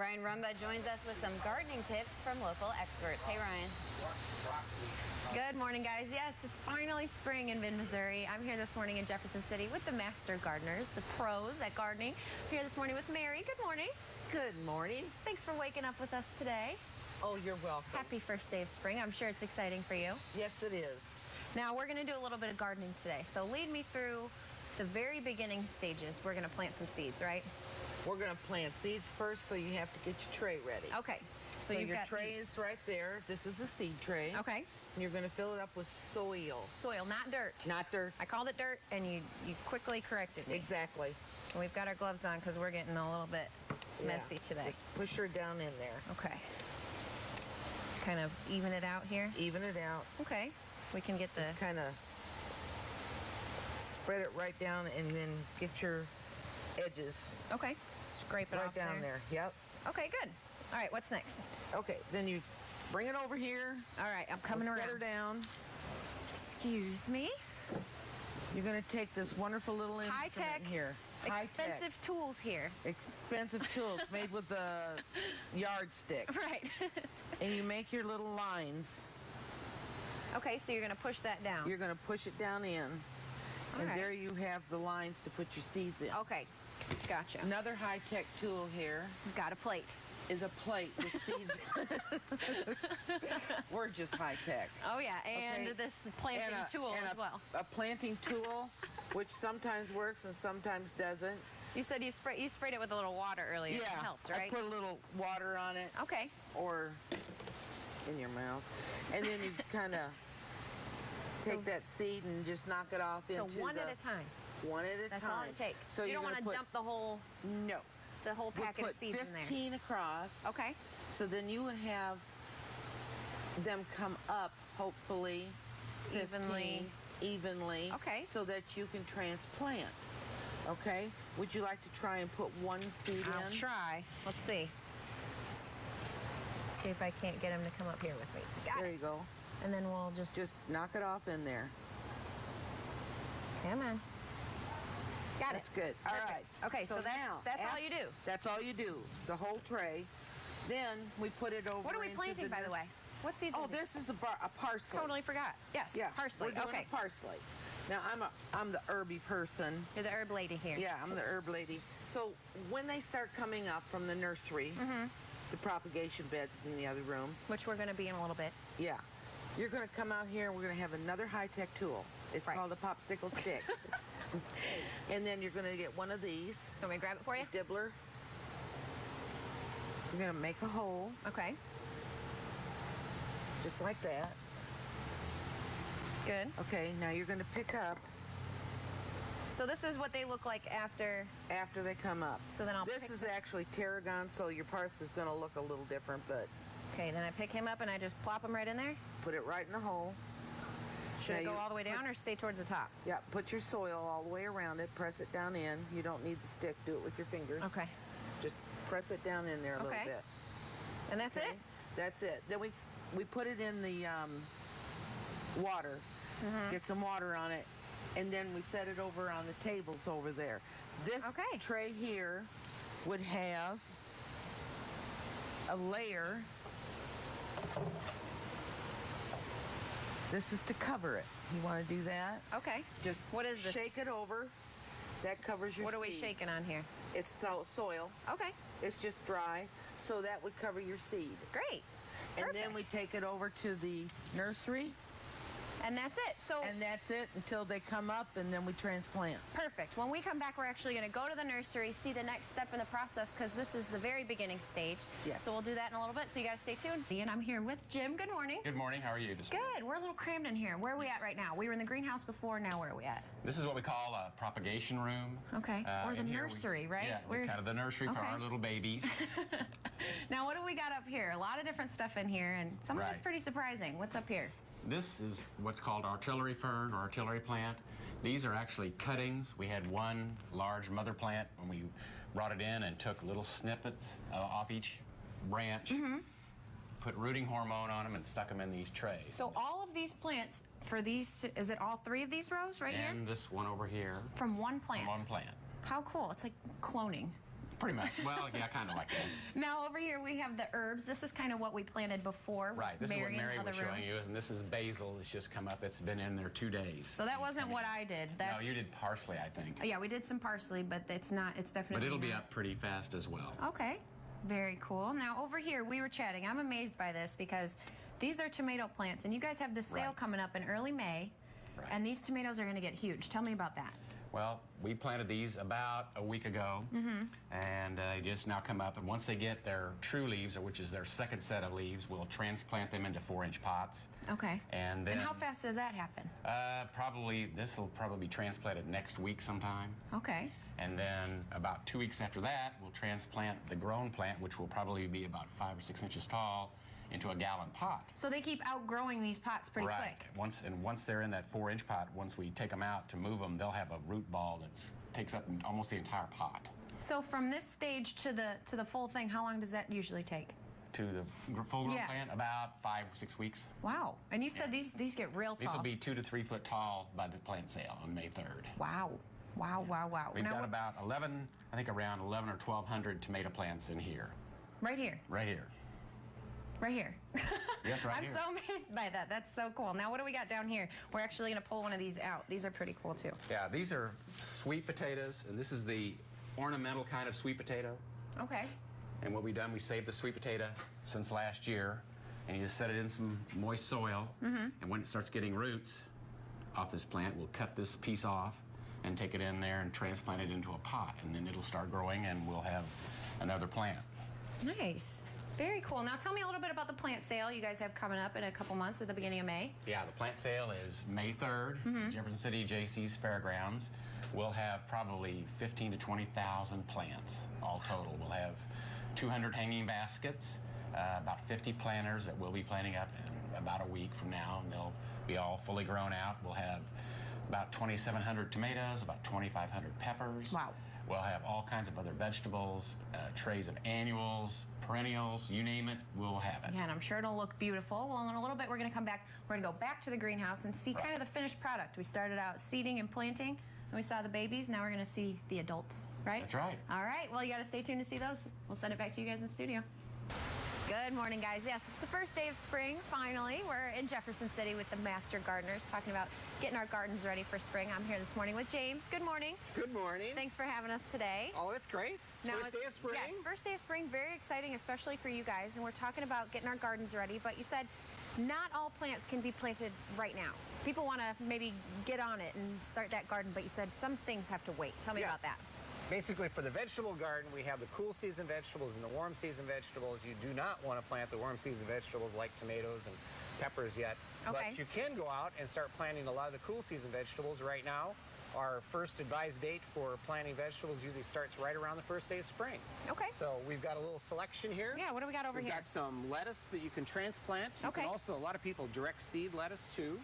Ryan Rumba joins us with some gardening tips from local experts. Hey, Ryan. Good morning, guys. Yes, it's finally spring in mid-Missouri. I'm here this morning in Jefferson City with the master gardeners, the pros at gardening. I'm here this morning with Mary. Good morning. Good morning. Thanks for waking up with us today. Oh, you're welcome. Happy first day of spring. I'm sure it's exciting for you. Yes, it is. Now, we're going to do a little bit of gardening today. So lead me through the very beginning stages. We're going to plant some seeds, right? We're going to plant seeds first, so you have to get your tray ready. Okay. So your tray is right there. This is a seed tray. Okay. And you're going to fill it up with soil. Soil, not dirt. Not dirt. I called it dirt, and you quickly corrected me. Exactly. And we've got our gloves on because we're getting a little bit messy today. Just push her down in there. Okay. Kind of even it out here? Even it out. Okay. We can get Just kind of spread it right down and then get your edges. Okay. Scrape it right off down there. Yep. Okay, good. All right, what's next? Okay, then you bring it over here. All right, I'm coming around. Set her down. Excuse me. You're going to take this wonderful little instrument here. Expensive tools here. Expensive tools made with a yardstick. Right. And you make your little lines. Okay, so you're going to push that down. You're going to push it down in. All and right. there you have the lines to put your seeds in. Okay, gotcha. Another high-tech tool here Got a plate. is a plate with seeds. We're just high-tech. Oh, yeah, and Okay. this planting tool as well. A planting tool, which sometimes works and sometimes doesn't. You said you sprayed it with a little water earlier. Yeah, It helped, right? I put a little water on it. Okay. Or in your mouth. And then you kind of take that seed and just knock it off into So one at a time. One at a That's time. all it takes. So you don't want to dump the whole packet of seeds in there. 15 across. Okay. So then you would have them come up, hopefully, 15, evenly. Okay. So that you can transplant. Okay? Would you like to try and put one seed in? I'll try. Let's see. Let's see if I can't get him to come up here with me. There you go. And then we'll just knock it off in there. Come on. Got That's it. good. All Perfect. right. Okay, so that's all you do. That's all you do. The whole tray. Then we put it over. What are we planting, by the way? What seeds? Oh, this is a parsley. Totally forgot. Yes. Yeah, Parsley. We're doing a parsley. Now I'm the herby person. You're the herb lady here. Yeah, I'm the herb lady. So when they start coming up from the nursery, the propagation beds in the other room, which we're going to be in a little bit. Yeah. You're going to come out here and we're going to have another high-tech tool. It's called a popsicle stick. And then you're going to get one of these. Want me to grab it for you? Dibbler. You're going to make a hole. Okay. Just like that. Good. Okay, now you're going to pick up. So this is what they look like after they come up. So then This is actually tarragon, so your parsley is going to look a little different, but... Okay, then I pick him up and I just plop him right in there? Put it right in the hole. Should it go all the way down or stay towards the top? Yeah, put your soil all the way around it. Press it down in. You don't need the stick. Do it with your fingers. Okay. Just press it down in there a little bit. And that's it? That's it. Then we put it in the water. Get some water on it. And then we set it over on the tables over there. This tray here would have a layer. This is to cover it. You want to do that? Okay. Just what is this? Shake it over. That covers your What are we seed. shaking on here? It's soil. Okay. It's just dry, so that would cover your seed. Great. And then we take it over to the nursery. And that's it. And that's it until they come up, and then we transplant. Perfect. When we come back, we're actually going to go to the nursery, see the next step in the process, because this is the very beginning stage. Yes. So we'll do that in a little bit, so you got to stay tuned. And I'm here with Jim. Good morning. Good morning. How are you this morning? Good. We're a little crammed in here. Where are we at right now? We were in the greenhouse before. Now where are we at? This is what we call a propagation room. Okay. Or the nursery, right? Yeah, we're kind of the nursery for our little babies. Now, what do we got up here? A lot of different stuff in here, and some of it's pretty surprising. What's up here? This is what's called artillery fern or artillery plant. These are actually cuttings. We had one large mother plant when we brought it in and took little snippets off each branch, put rooting hormone on them, and stuck them in these trays. So all of these plants, for these, is it all three of these rows right here? And this one over here. From one plant? From one plant. How cool. It's like cloning. Pretty much. Well, yeah, kind of like that. Now over here we have the herbs. This is kind of what we planted before. Right. This Mary is what Mary was room. showing you, and this is basil that's just come up. It's been in there 2 days. So that wasn't what I did. No, you did parsley, I think. Yeah, we did some parsley, but it's not. It's definitely. But it'll be not. up pretty fast as well. Okay. Very cool. Now over here we were chatting. I'm amazed by this because these are tomato plants, and you guys have this sale Right. coming up in early May, Right. and these tomatoes are going to get huge. Tell me about that. Well, we planted these about a week ago, and they just now come up. And once they get their true leaves, which is their second set of leaves, we'll transplant them into 4-inch pots. Okay. And then how fast does that happen? this will probably be transplanted next week sometime. Okay. And then about 2 weeks after that, we'll transplant the grown plant, which will probably be about 5 or 6 inches tall, into a gallon pot. So they keep outgrowing these pots pretty quick. Once they're in that 4-inch pot, once we take them out to move them, they'll have a root ball that takes up almost the entire pot. So from this stage to the full thing, how long does that usually take? To the full-grown plant, about 5 or 6 weeks. Wow. And you said these get real tall. These will be 2 to 3 foot tall by the plant sale on May 3rd. Wow. Wow, wow, wow. We've got about 11, I think around 11 or 1,200 tomato plants in here. Right here. Right here. Right here. Yes, right I'm here. so amazed by that. That's so cool. Now, what do we got down here? We're actually going to pull one of these out. These are pretty cool, too. Yeah, these are sweet potatoes, and this is the ornamental kind of sweet potato. Okay. And what we've done, we saved the sweet potato since last year, and you just set it in some moist soil, and when it starts getting roots off this plant, we'll cut this piece off and take it in there and transplant it into a pot, and then it'll start growing, and we'll have another plant. Nice. Very cool. Now, tell me a little bit about the plant sale you guys have coming up in a couple months at the beginning of May. Yeah, the plant sale is May 3rd, Jefferson City Jaycees Fairgrounds. We'll have probably 15 to 20,000 plants all total. We'll have 200 hanging baskets, about 50 planters that we'll be planting up in about a week from now, and they'll be all fully grown out. We'll have about 2,700 tomatoes, about 2,500 peppers. Wow. We'll have all kinds of other vegetables, trays of annuals, perennials, you name it, we'll have it. Yeah, and I'm sure it'll look beautiful. Well, in a little bit, we're going to come back. We're going to go back to the greenhouse and see kind of the finished product. We started out seeding and planting, and we saw the babies. Now we're going to see the adults, right? That's right. All right. Well, you got to stay tuned to see those. We'll send it back to you guys in the studio. Good morning, guys. Yes, it's the first day of spring, finally. We're in Jefferson City with the Master Gardeners talking about getting our gardens ready for spring. I'm here this morning with James. Good morning. Good morning. Thanks for having us today. Oh, it's great. First day of spring. Yes, first day of spring. Very exciting, especially for you guys. And we're talking about getting our gardens ready. But you said not all plants can be planted right now. People want to maybe get on it and start that garden, but you said some things have to wait. Tell me about that. Basically, for the vegetable garden, we have the cool season vegetables and the warm season vegetables. You do not want to plant the warm season vegetables like tomatoes and peppers yet. Okay. But you can go out and start planting a lot of the cool season vegetables right now. Our first advised date for planting vegetables usually starts right around the first day of spring. Okay. So we've got a little selection here. Yeah, what do we got over We've here? got some lettuce that you can transplant. You Okay. can also, a lot of people direct seed lettuce too.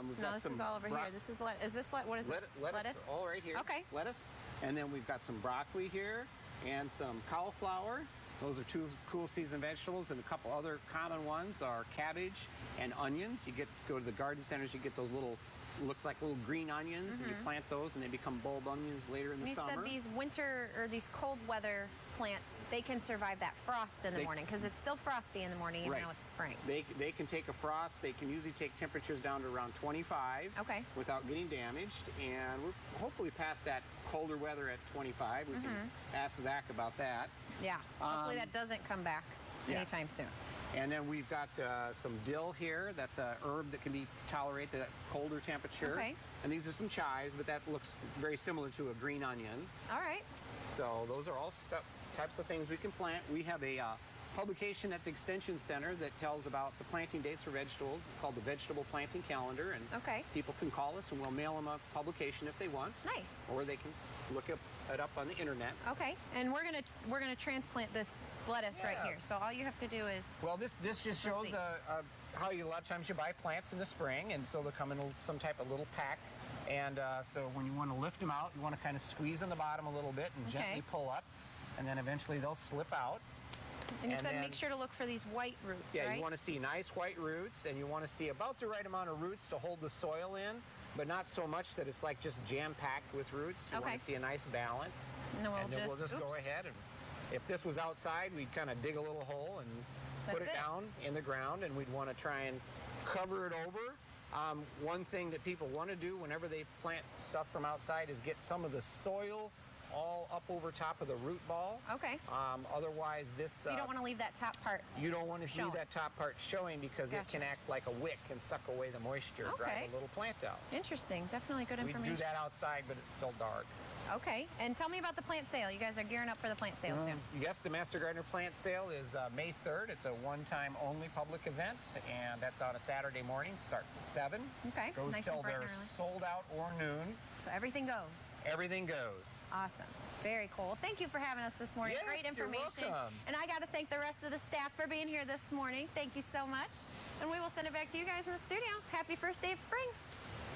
We've No, got this some is all over here. This is what is this? lettuce all right here. Okay. Lettuce. And then we've got some broccoli here and some cauliflower. Those are two cool season vegetables, and a couple other common ones are cabbage and onions. You go to the garden centers, you get those little, looks like little green onions, and you plant those, and they become bulb onions later in the summer. You said these winter or these cold weather plants, they can survive that frost in the morning because it's still frosty in the morning even Right. though it's spring. They can take a frost. They can usually take temperatures down to around 25 Okay. without getting damaged. And we're hopefully past that colder weather at 25. We can ask Zach about that. Yeah. Hopefully that doesn't come back yeah. anytime soon. And then we've got some dill here. That's a herb that can tolerate that colder temperature. Okay. And these are some chives, but that looks very similar to a green onion. All right. So those are all types of things we can plant. We have a publication at the Extension Center that tells about the planting dates for vegetables. It's called the Vegetable Planting Calendar, and Okay. people can call us and we'll mail them a publication if they want. Nice. Or they can look it up on the internet. Okay. And we're gonna transplant this lettuce right Yeah. here. So all you have to do is Well, this just shows see. how a lot of times you buy plants in the spring, and so they'll come in some type of little pack. And so when you want to lift them out, you want to kind of squeeze on the bottom a little bit and Okay. gently pull up, and then eventually they'll slip out. and you and said then- make sure to look for these white roots, Yeah, right? you want to see nice white roots, and you want to see about the right amount of roots to hold the soil in, but not so much that it's like just jam-packed with roots. You want to see a nice balance. And then we'll just go ahead, and if this was outside, we'd kind of dig a little hole and put it down in the ground, and we'd want to try and cover it over. One thing that people want to do whenever they plant stuff from outside is get some of the soil all up over top of the root ball. Okay. Otherwise, this... So you don't want to leave that top part You don't want to leave that top part showing because it can act like a wick and suck away the moisture, drive a little plant out. Interesting. Definitely good information. We do that outside, but it's still dark. Okay. And tell me about the plant sale. You guys are gearing up for the plant sale soon. Yes, the Master Gardener plant sale is May 3rd. It's a one-time only public event, and that's on a Saturday morning. Starts at 7. Okay. Goes nice till and bright they're and early. sold out or noon. So everything goes. Everything goes. Awesome. Very cool. Well, thank you for having us this morning. Yes, Great information. You're welcome. And I got to thank the rest of the staff for being here this morning. Thank you so much. And we will send it back to you guys in the studio. Happy first day of spring.